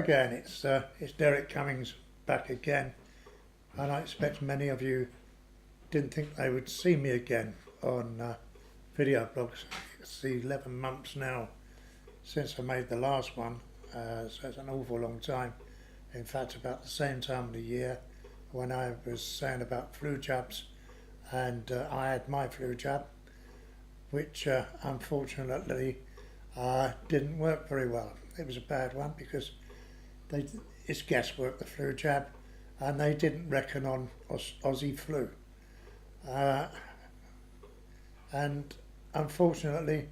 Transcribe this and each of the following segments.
again, it's Derek Cummings back again, and I expect many of you didn't think they would see me again on video blogs. It's 11 months now since I made the last one, so it's an awful long time. In fact, about the same time of the year when I was saying about flu jabs, and I had my flu jab, which unfortunately didn't work very well. It was a bad one because it's guesswork, the flu jab, and they didn't reckon on Aussie flu. And unfortunately,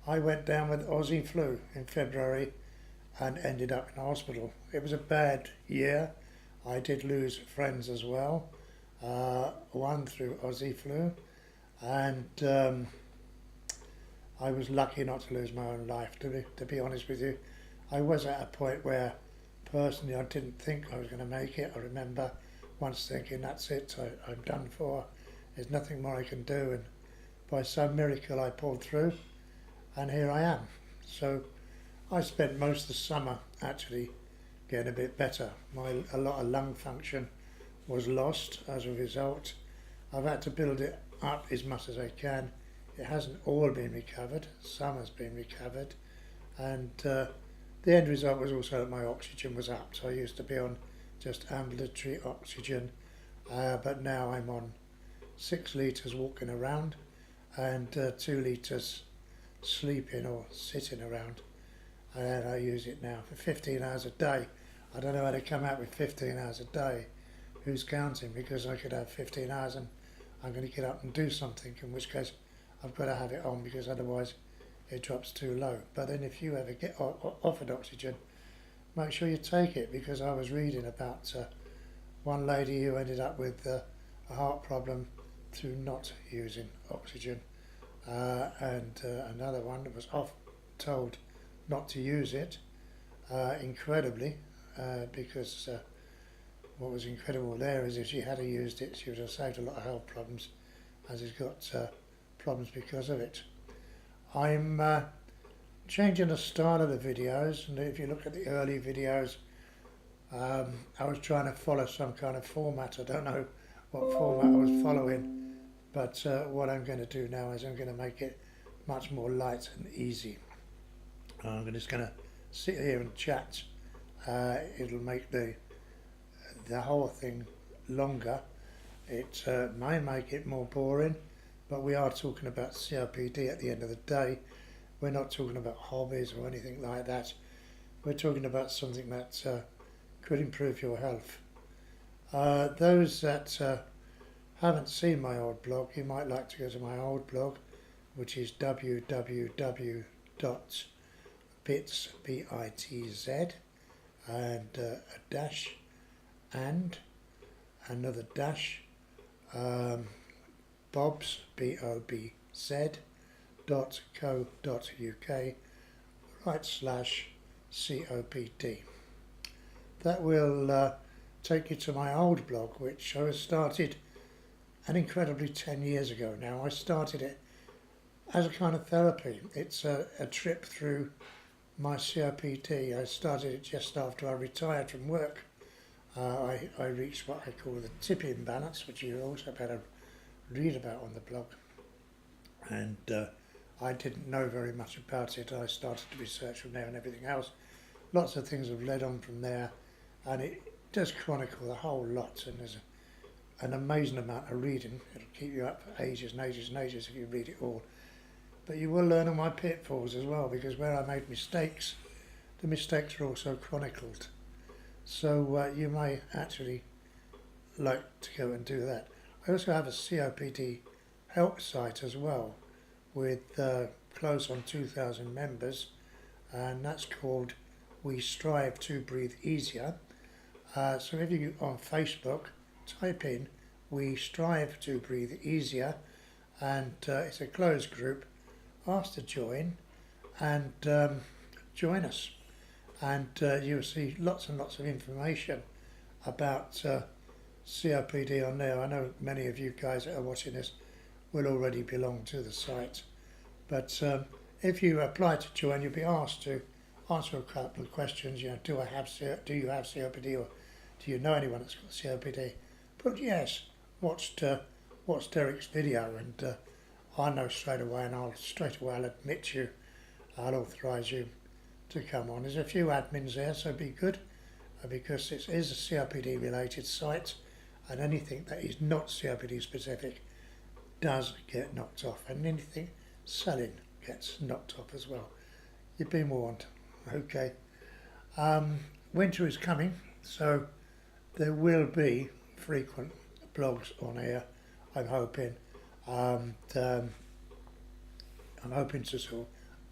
I went down with Aussie flu in February and ended up in hospital. It was a bad year. I did lose friends as well, one through Aussie flu, and I was lucky not to lose my own life, to be honest with you. I was at a point where personally I didn't think I was going to make it. I remember once thinking, that's it, I'm done for, there's nothing more I can do, and by some miracle I pulled through, and here I am. So I spent most of the summer actually getting a bit better. A lot of lung function was lost as a result. I've had to build it up as much as I can. It hasn't all been recovered, some has been recovered, and the end result was also that my oxygen was up. So I used to be on just ambulatory oxygen, but now I'm on 6 litres walking around and 2 litres sleeping or sitting around, and I use it now for 15 hours a day. I don't know how to come out with 15 hours a day. Who's counting? Because I could have 15 hours and I'm going to get up and do something, in which case I've got to have it on because otherwise it drops too low. But then if you ever get offered oxygen, make sure you take it, because I was reading about one lady who ended up with a heart problem through not using oxygen, and another one that was told not to use it, incredibly, because what was incredible there is if she had used it, she would have saved a lot of health problems, as he's got problems because of it. I'm changing the style of the videos, and if you look at the early videos, I was trying to follow some kind of format. I don't know what format I was following, but what I'm going to do now is I'm going to make it much more light and easy. I'm just going to sit here and chat. It'll make the whole thing longer. It may make it more boring, but we are talking about COPD at the end of the day. We're not talking about hobbies or anything like that. We're talking about something that could improve your health. Those that haven't seen my old blog, you might like to go to my old blog, which is www.bitz, and a dash, and another dash, bobs, bobs.co.uk/COPD. That will take you to my old blog, which I started an incredibly 10 years ago now. I started it as a kind of therapy. It's a trip through my COPD. I started it just after I retired from work. I reached what I call the tipping balance, which you also better read about on the blog. And I didn't know very much about it. I started to research from there and everything else. Lots of things have led on from there, and it does chronicle a whole lot, and there's an amazing amount of reading. It'll keep you up for ages and ages and ages if you read it all. But you will learn of my pitfalls as well, because where I made mistakes, the mistakes are also chronicled. So you may actually like to go and do that. I also have a COPD help site as well, with close on 2,000 members, and that's called We Strive to Breathe Easier. So if you on Facebook, type in We Strive to Breathe Easier, and it's a closed group. Ask to join, and join us, and you'll see lots and lots of information about COPD on there. I know many of you guys that are watching this will already belong to the site, but if you apply to join, you'll be asked to answer a couple of questions. You know, do you have COPD, or do you know anyone that's got COPD? But yes, watch Derek's video, and I know straight away, and I'll admit you, I'll authorise you to come on. There's a few admins there, so be good, because it is a COPD related site, and anything that is not COPD specific does get knocked off, and anything selling gets knocked off as well. You've been warned. Okay. Winter is coming, so there will be frequent blogs on here, I'm hoping. I'm hoping to sort of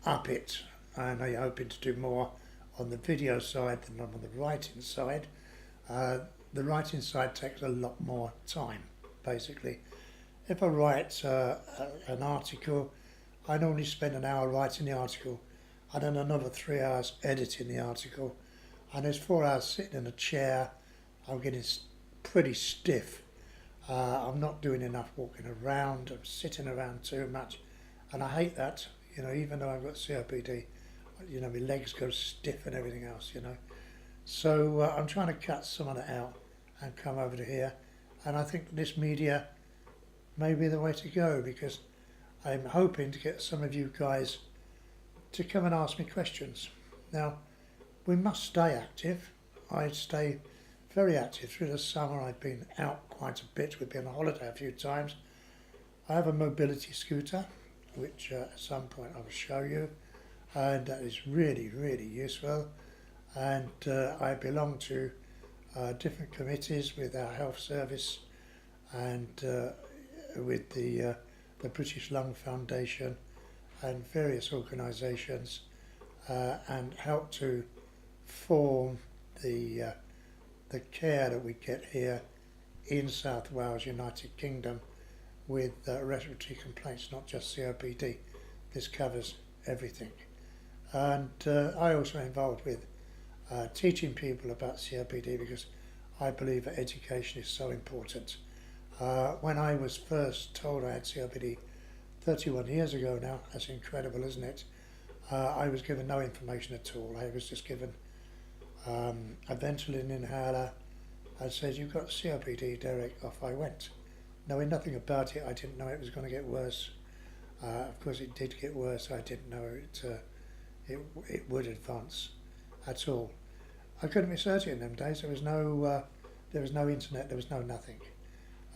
up it, and I'm hoping to do more on the video side than on the writing side. The writing side takes a lot more time, basically. If I write an article, I normally spend an hour writing the article, and then another 3 hours editing the article, and there's 4 hours sitting in a chair. I'm getting pretty stiff. I'm not doing enough walking around. I'm sitting around too much, and I hate that. You know, even though I've got COPD, you know, my legs go stiff and everything else. You know, so I'm trying to cut some of that out and come over to here, and I think this media may be the way to go, because I'm hoping to get some of you guys to come and ask me questions. Now, we must stay active. I stay very active through the summer. I've been out quite a bit. We've been on holiday a few times. I have a mobility scooter, which at some point I will show you, and that is really, really useful. And I belong to different committees with our health service, and with the British Lung Foundation and various organisations, and help to form the care that we get here in South Wales, United Kingdom, with respiratory complaints, not just COPD. This covers everything. And I also involved with teaching people about COPD, because I believe that education is so important. When I was first told I had COPD 31 years ago now, that's incredible, isn't it? I was given no information at all. I was just given a Ventolin inhaler. I said, "You've got COPD, Derek." Off I went. Knowing nothing about it, I didn't know it was going to get worse. Of course it did get worse. I didn't know it would advance at all. I couldn't research it in them days. There was no internet, there was no nothing.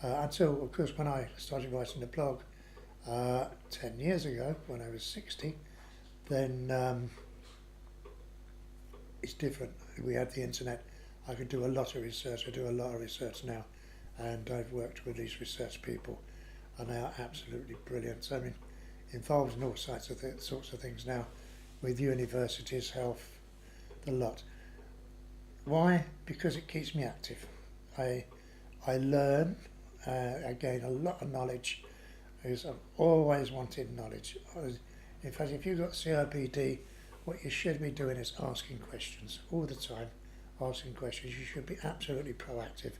Until, of course, when I started writing the blog 10 years ago, when I was 60, then it's different. We had the internet. I could do a lot of research. I do a lot of research now, and I've worked with these research people, and they are absolutely brilliant. I mean, involved in all sorts of things now, with universities, health, the lot. Why? Because it keeps me active. I learn. I gain a lot of knowledge, because I've always wanted knowledge. In fact, if you've got COPD, what you should be doing is asking questions all the time. Asking questions. You should be absolutely proactive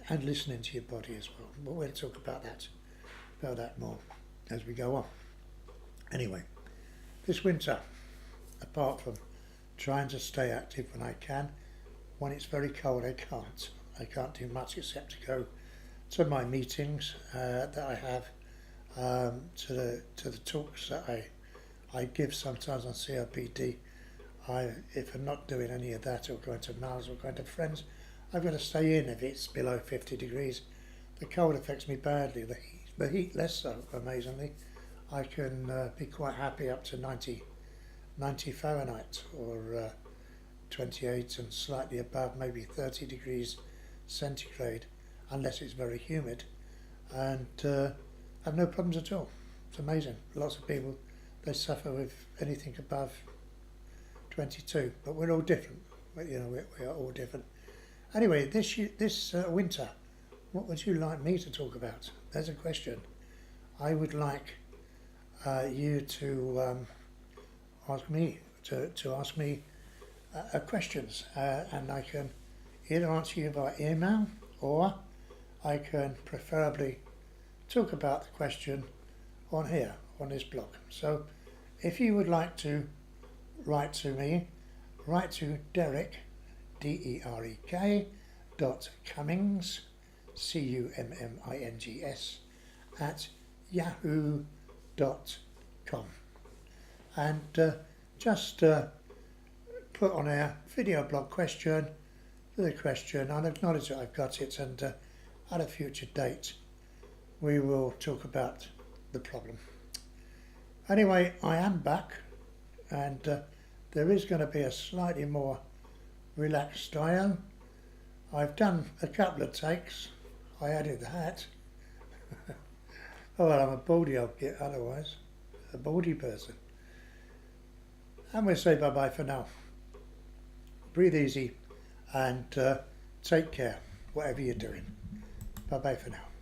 and listening to your body as well. But we'll talk about that more as we go on. Anyway, this winter, apart from trying to stay active when I can, when it's very cold, I can't. I can't do much except to go to my meetings that I have, to the talks that I give sometimes on COPD. If I'm not doing any of that, or going to Mars or going to friends, I've got to stay in if it's below 50 degrees. The cold affects me badly, the heat less so, amazingly. I can be quite happy up to 90 Fahrenheit, or 28 and slightly above, maybe 30 degrees centigrade, unless it's very humid, and have no problems at all. It's amazing. Lots of people, they suffer with anything above 22, but we're all different. You know, we are all different. Anyway, this winter, what would you like me to talk about? There's a question. I would like you to ask me questions, and I can either answer you by email, or I can preferably talk about the question on here, on this blog. So if you would like to write to me, write to Derek, DEREK, .Cummings, CUMMINGS, at yahoo.com. And just put on our video blog question, the question, I'll acknowledge that I've got it, and at a future date we will talk about the problem. Anyway, I am back, and there is going to be a slightly more relaxed style. I've done a couple of takes. I added the hat. Oh well, I'm a baldy old git otherwise, a baldy person. And we'll say bye-bye for now. Breathe easy and take care, whatever you're doing. Bye-bye for now.